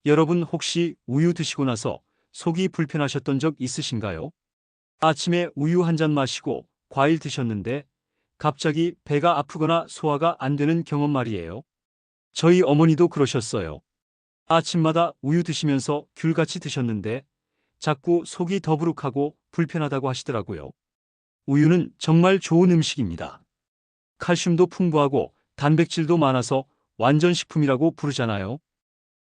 여러분 혹시 우유 드시고 나서 속이 불편하셨던 적 있으신가요? 아침에 우유 한 잔 마시고 과일 드셨는데 갑자기 배가 아프거나 소화가 안 되는 경험 말이에요. 저희 어머니도 그러셨어요. 아침마다 우유 드시면서 귤같이 드셨는데 자꾸 속이 더부룩하고 불편하다고 하시더라고요. 우유는 정말 좋은 음식입니다. 칼슘도 풍부하고 단백질도 많아서 완전 식품이라고 부르잖아요.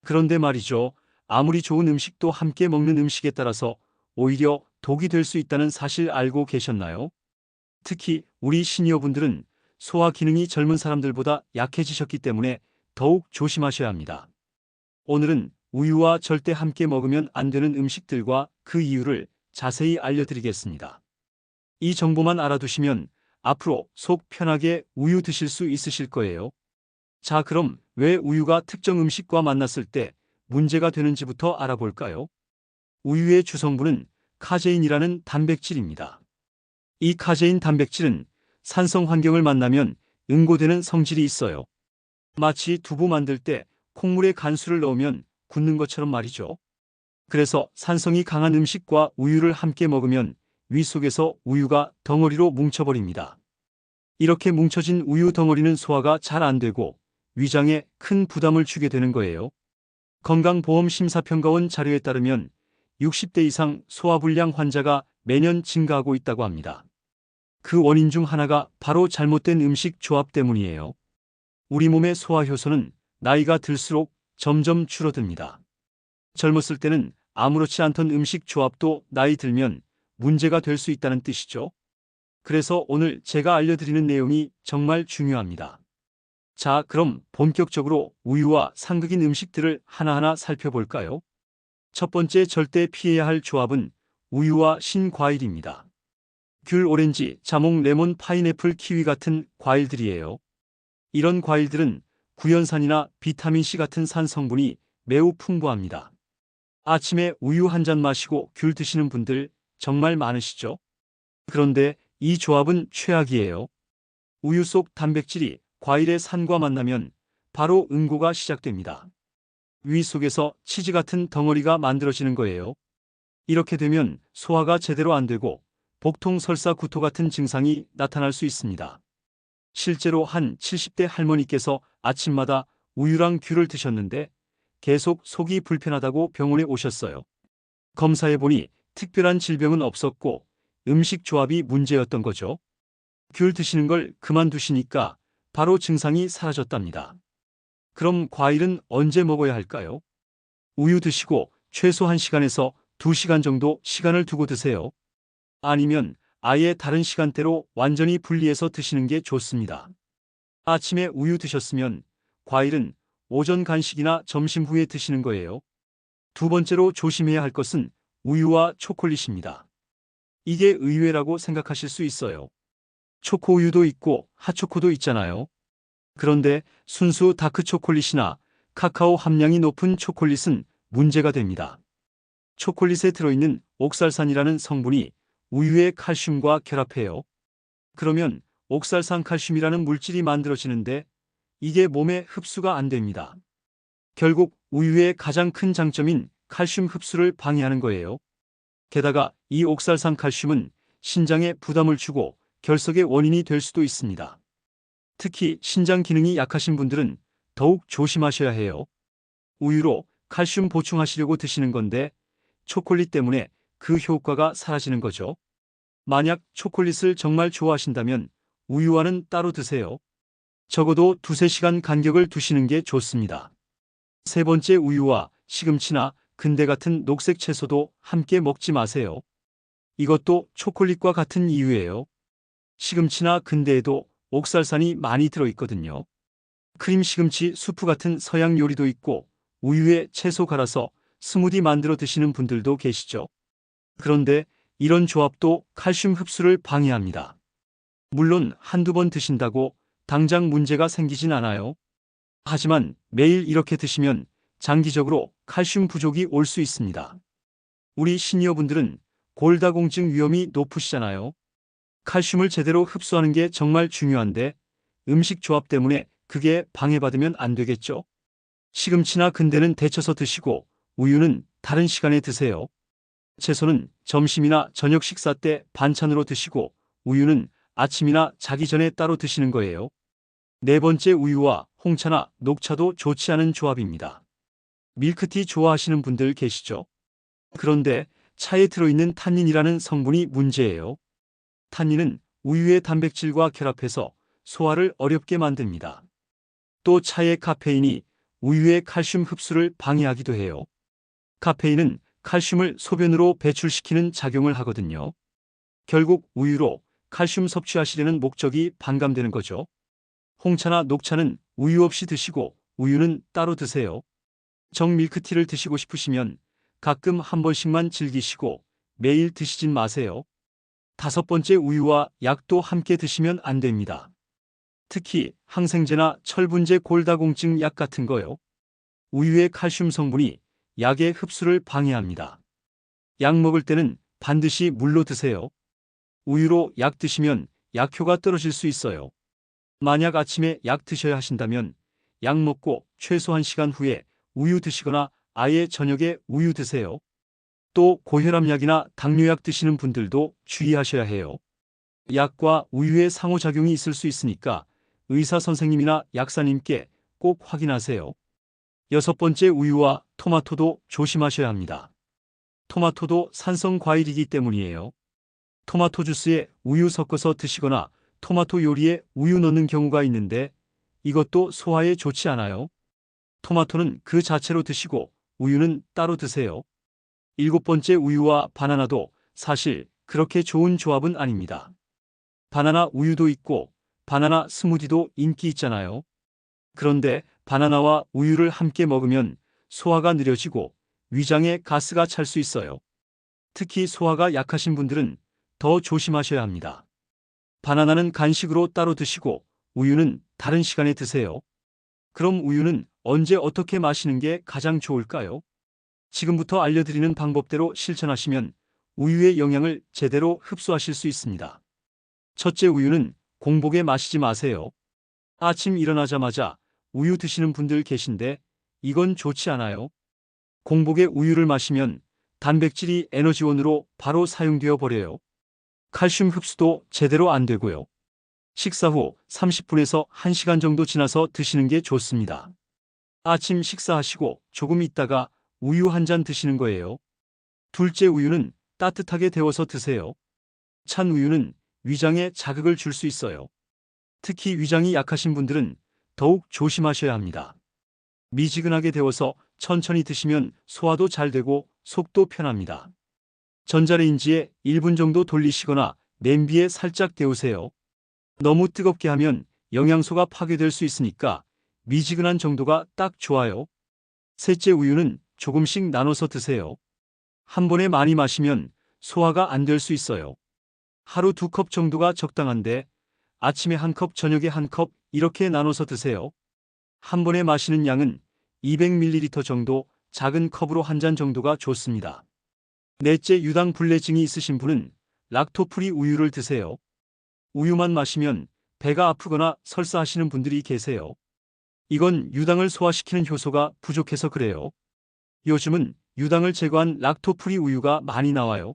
그런데 말이죠. 아무리 좋은 음식도 함께 먹는 음식에 따라서 오히려 독이 될 수 있다는 사실 알고 계셨나요? 특히 우리 시니어분들은 소화 기능이 젊은 사람들보다 약해지셨기 때문에 더욱 조심하셔야 합니다. 오늘은 우유와 절대 함께 먹으면 안 되는 음식들과 그 이유를 자세히 알려드리겠습니다. 이 정보만 알아두시면 앞으로 속 편하게 우유 드실 수 있으실 거예요. 자, 그럼 왜 우유가 특정 음식과 만났을 때 문제가 되는지부터 알아볼까요? 우유의 주성분은 카제인이라는 단백질입니다. 이 카제인 단백질은 산성 환경을 만나면 응고되는 성질이 있어요. 마치 두부 만들 때 콩물에 간수를 넣으면 굳는 것처럼 말이죠. 그래서 산성이 강한 음식과 우유를 함께 먹으면 위 속에서 우유가 덩어리로 뭉쳐버립니다. 이렇게 뭉쳐진 우유 덩어리는 소화가 잘 안 되고 위장에 큰 부담을 주게 되는 거예요. 건강보험심사평가원 자료에 따르면 60대 이상 소화불량 환자가 매년 증가하고 있다고 합니다. 그 원인 중 하나가 바로 잘못된 음식 조합 때문이에요. 우리 몸의 소화 효소는 나이가 들수록 점점 줄어듭니다. 젊었을 때는 아무렇지 않던 음식 조합도 나이 들면 문제가 될 수 있다는 뜻이죠. 그래서 오늘 제가 알려드리는 내용이 정말 중요합니다. 자, 그럼 본격적으로 우유와 상극인 음식들을 하나하나 살펴볼까요? 첫 번째 절대 피해야 할 조합은 우유와 신과일입니다. 귤, 오렌지, 자몽, 레몬, 파인애플, 키위 같은 과일들이에요. 이런 과일들은 구연산이나 비타민C 같은 산 성분이 매우 풍부합니다. 아침에 우유 한 잔 마시고 귤 드시는 분들 정말 많으시죠? 그런데 이 조합은 최악이에요. 우유 속 단백질이 과일의 산과 만나면 바로 응고가 시작됩니다. 위 속에서 치즈 같은 덩어리가 만들어지는 거예요. 이렇게 되면 소화가 제대로 안 되고 복통, 설사, 구토 같은 증상이 나타날 수 있습니다. 실제로 한 70대 할머니께서 아침마다 우유랑 귤을 드셨는데 계속 속이 불편하다고 병원에 오셨어요. 검사해보니 특별한 질병은 없었고 음식 조합이 문제였던 거죠. 귤 드시는 걸 그만두시니까 바로 증상이 사라졌답니다. 그럼 과일은 언제 먹어야 할까요? 우유 드시고 최소 1시간에서 2시간 정도 시간을 두고 드세요. 아니면 아예 다른 시간대로 완전히 분리해서 드시는 게 좋습니다. 아침에 우유 드셨으면 과일은 오전 간식이나 점심 후에 드시는 거예요. 두 번째로 조심해야 할 것은 우유와 초콜릿입니다. 이게 의외라고 생각하실 수 있어요. 초코우유도 있고 핫초코도 있잖아요. 그런데 순수 다크 초콜릿이나 카카오 함량이 높은 초콜릿은 문제가 됩니다. 초콜릿에 들어있는 옥살산이라는 성분이 우유의 칼슘과 결합해요. 그러면 옥살산 칼슘이라는 물질이 만들어지는데 이게 몸에 흡수가 안 됩니다. 결국 우유의 가장 큰 장점인 칼슘 흡수를 방해하는 거예요. 게다가 이 옥살산 칼슘은 신장에 부담을 주고 결석의 원인이 될 수도 있습니다. 특히 신장 기능이 약하신 분들은 더욱 조심하셔야 해요. 우유로 칼슘 보충하시려고 드시는 건데 초콜릿 때문에 그 효과가 사라지는 거죠. 만약 초콜릿을 정말 좋아하신다면 우유와는 따로 드세요. 적어도 2~3시간 간격을 두시는 게 좋습니다. 세 번째, 우유와 시금치나 근대 같은 녹색 채소도 함께 먹지 마세요. 이것도 초콜릿과 같은 이유예요. 시금치나 근대에도 옥살산이 많이 들어있거든요. 크림 시금치 수프 같은 서양 요리도 있고 우유에 채소 갈아서 스무디 만들어 드시는 분들도 계시죠. 그런데 이런 조합도 칼슘 흡수를 방해합니다. 물론 한두 번 드신다고 당장 문제가 생기진 않아요. 하지만 매일 이렇게 드시면 장기적으로 칼슘 부족이 올 수 있습니다. 우리 시니어분들은 골다공증 위험이 높으시잖아요. 칼슘을 제대로 흡수하는 게 정말 중요한데 음식 조합 때문에 그게 방해받으면 안 되겠죠? 시금치나 근대는 데쳐서 드시고 우유는 다른 시간에 드세요. 채소는 점심이나 저녁 식사 때 반찬으로 드시고 우유는 아침이나 자기 전에 따로 드시는 거예요. 네 번째, 우유와 홍차나 녹차도 좋지 않은 조합입니다. 밀크티 좋아하시는 분들 계시죠? 그런데 차에 들어있는 탄닌이라는 성분이 문제예요. 탄닌은 우유의 단백질과 결합해서 소화를 어렵게 만듭니다. 또 차의 카페인이 우유의 칼슘 흡수를 방해하기도 해요. 카페인은 칼슘을 소변으로 배출시키는 작용을 하거든요. 결국 우유로 칼슘 섭취하시려는 목적이 반감되는 거죠. 홍차나 녹차는 우유 없이 드시고 우유는 따로 드세요. 정밀크티를 드시고 싶으시면 가끔 한 번씩만 즐기시고 매일 드시진 마세요. 다섯 번째, 우유와 약도 함께 드시면 안 됩니다. 특히 항생제나 철분제 골다공증 약 같은 거요. 우유의 칼슘 성분이 약의 흡수를 방해합니다. 약 먹을 때는 반드시 물로 드세요. 우유로 약 드시면 약효가 떨어질 수 있어요. 만약 아침에 약 드셔야 하신다면 약 먹고 최소 1시간 후에 우유 드시거나 아예 저녁에 우유 드세요. 또 고혈압약이나 당뇨약 드시는 분들도 주의하셔야 해요. 약과 우유의 상호작용이 있을 수 있으니까 의사 선생님이나 약사님께 꼭 확인하세요. 여섯 번째, 우유와 토마토도 조심하셔야 합니다. 토마토도 산성 과일이기 때문이에요. 토마토 주스에 우유 섞어서 드시거나 토마토 요리에 우유 넣는 경우가 있는데 이것도 소화에 좋지 않아요. 토마토는 그 자체로 드시고 우유는 따로 드세요. 일곱 번째, 우유와 바나나도 사실 그렇게 좋은 조합은 아닙니다. 바나나 우유도 있고 바나나 스무디도 인기 있잖아요. 그런데 바나나와 우유를 함께 먹으면 소화가 느려지고 위장에 가스가 찰 수 있어요. 특히 소화가 약하신 분들은 더 조심하셔야 합니다. 바나나는 간식으로 따로 드시고 우유는 다른 시간에 드세요. 그럼 우유는 언제 어떻게 마시는 게 가장 좋을까요? 지금부터 알려드리는 방법대로 실천하시면 우유의 영양을 제대로 흡수하실 수 있습니다. 첫째, 우유는 공복에 마시지 마세요. 아침 일어나자마자 우유 드시는 분들 계신데 이건 좋지 않아요. 공복에 우유를 마시면 단백질이 에너지원으로 바로 사용되어 버려요. 칼슘 흡수도 제대로 안 되고요. 식사 후 30분에서 1시간 정도 지나서 드시는 게 좋습니다. 아침 식사하시고 조금 있다가 우유 한 잔 드시는 거예요. 둘째, 우유는 따뜻하게 데워서 드세요. 찬 우유는 위장에 자극을 줄 수 있어요. 특히 위장이 약하신 분들은 더욱 조심하셔야 합니다. 미지근하게 데워서 천천히 드시면 소화도 잘 되고 속도 편합니다. 전자레인지에 1분 정도 돌리시거나 냄비에 살짝 데우세요. 너무 뜨겁게 하면 영양소가 파괴될 수 있으니까 미지근한 정도가 딱 좋아요. 셋째, 우유는 조금씩 나눠서 드세요. 한 번에 많이 마시면 소화가 안 될 수 있어요. 하루 2컵 정도가 적당한데 아침에 1컵, 저녁에 1컵 이렇게 나눠서 드세요. 한 번에 마시는 양은 200ml 정도, 작은 컵으로 한 잔 정도가 좋습니다. 넷째, 유당 불내증이 있으신 분은 락토프리 우유를 드세요. 우유만 마시면 배가 아프거나 설사하시는 분들이 계세요. 이건 유당을 소화시키는 효소가 부족해서 그래요. 요즘은 유당을 제거한 락토프리 우유가 많이 나와요.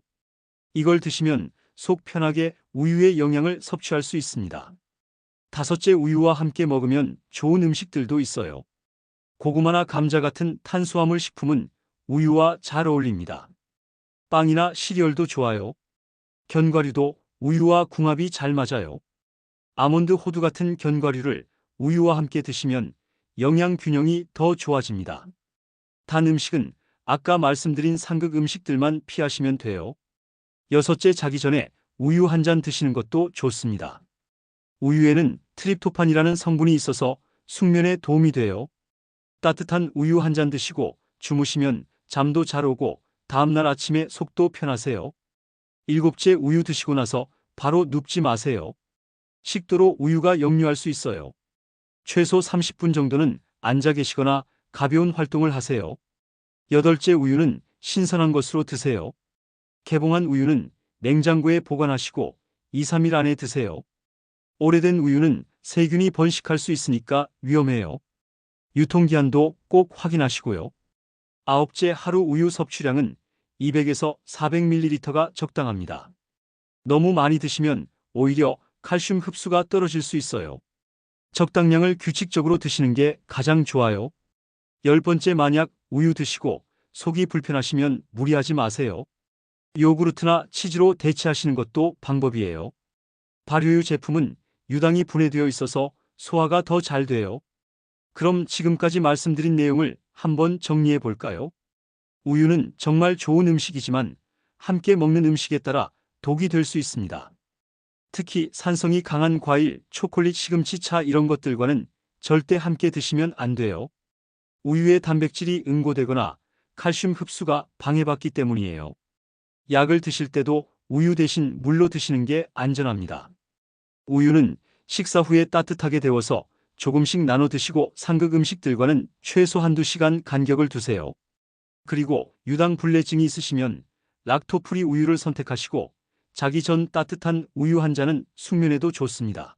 이걸 드시면 속 편하게 우유의 영양을 섭취할 수 있습니다. 다섯째, 우유와 함께 먹으면 좋은 음식들도 있어요. 고구마나 감자 같은 탄수화물 식품은 우유와 잘 어울립니다. 빵이나 시리얼도 좋아요. 견과류도 우유와 궁합이 잘 맞아요. 아몬드, 호두 같은 견과류를 우유와 함께 드시면 영양 균형이 더 좋아집니다. 단 음식은 아까 말씀드린 상극 음식들만 피하시면 돼요. 여섯째, 자기 전에 우유 한 잔 드시는 것도 좋습니다. 우유에는 트립토판이라는 성분이 있어서 숙면에 도움이 돼요. 따뜻한 우유 한 잔 드시고 주무시면 잠도 잘 오고 다음날 아침에 속도 편하세요. 일곱째, 우유 드시고 나서 바로 눕지 마세요. 식도로 우유가 역류할 수 있어요. 최소 30분 정도는 앉아 계시거나 가벼운 활동을 하세요. 여덟째, 우유는 신선한 것으로 드세요. 개봉한 우유는 냉장고에 보관하시고 2, 3일 안에 드세요. 오래된 우유는 세균이 번식할 수 있으니까 위험해요. 유통기한도 꼭 확인하시고요. 아홉째, 하루 우유 섭취량은 200에서 400ml가 적당합니다. 너무 많이 드시면 오히려 칼슘 흡수가 떨어질 수 있어요. 적당량을 규칙적으로 드시는 게 가장 좋아요. 10번째, 만약 우유 드시고 속이 불편하시면 무리하지 마세요. 요구르트나 치즈로 대체하시는 것도 방법이에요. 발효유 제품은 유당이 분해되어 있어서 소화가 더 잘 돼요. 그럼 지금까지 말씀드린 내용을 한번 정리해 볼까요? 우유는 정말 좋은 음식이지만 함께 먹는 음식에 따라 독이 될 수 있습니다. 특히 산성이 강한 과일, 초콜릿, 시금치, 차 이런 것들과는 절대 함께 드시면 안 돼요. 우유의 단백질이 응고되거나 칼슘 흡수가 방해받기 때문이에요. 약을 드실 때도 우유 대신 물로 드시는 게 안전합니다. 우유는 식사 후에 따뜻하게 데워서 조금씩 나눠 드시고 상극 음식들과는 최소 한두 시간 간격을 두세요. 그리고 유당 불내증이 있으시면 락토프리 우유를 선택하시고 자기 전 따뜻한 우유 한 잔은 숙면에도 좋습니다.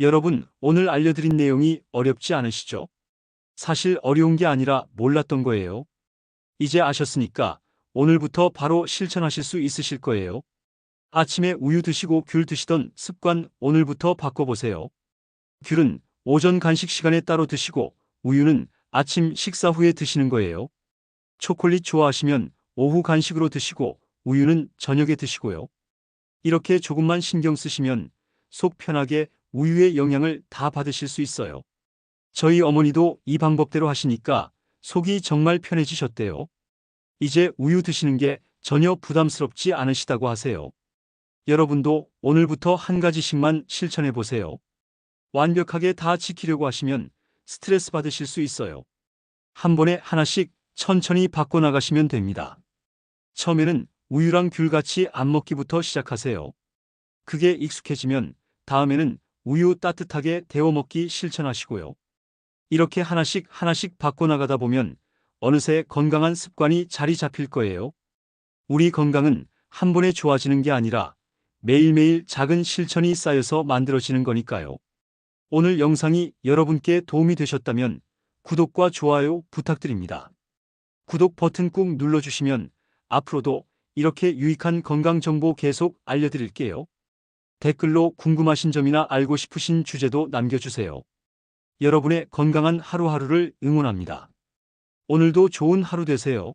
여러분, 오늘 알려드린 내용이 어렵지 않으시죠? 사실 어려운 게 아니라 몰랐던 거예요. 이제 아셨으니까 오늘부터 바로 실천하실 수 있으실 거예요. 아침에 우유 드시고 귤 드시던 습관 오늘부터 바꿔보세요. 귤은 오전 간식 시간에 따로 드시고 우유는 아침 식사 후에 드시는 거예요. 초콜릿 좋아하시면 오후 간식으로 드시고 우유는 저녁에 드시고요. 이렇게 조금만 신경 쓰시면 속 편하게 우유의 영양을 다 받으실 수 있어요. 저희 어머니도 이 방법대로 하시니까 속이 정말 편해지셨대요. 이제 우유 드시는 게 전혀 부담스럽지 않으시다고 하세요. 여러분도 오늘부터 한 가지씩만 실천해 보세요. 완벽하게 다 지키려고 하시면 스트레스 받으실 수 있어요. 한 번에 하나씩 천천히 바꿔나가시면 됩니다. 처음에는 우유랑 귤같이 안 먹기부터 시작하세요. 그게 익숙해지면 다음에는 우유 따뜻하게 데워 먹기 실천하시고요. 이렇게 하나씩 하나씩 바꿔나가다 보면 어느새 건강한 습관이 자리 잡힐 거예요. 우리 건강은 한 번에 좋아지는 게 아니라 매일매일 작은 실천이 쌓여서 만들어지는 거니까요. 오늘 영상이 여러분께 도움이 되셨다면 구독과 좋아요 부탁드립니다. 구독 버튼 꾹 눌러주시면 앞으로도 이렇게 유익한 건강 정보 계속 알려드릴게요. 댓글로 궁금하신 점이나 알고 싶으신 주제도 남겨주세요. 여러분의 건강한 하루하루를 응원합니다. 오늘도 좋은 하루 되세요.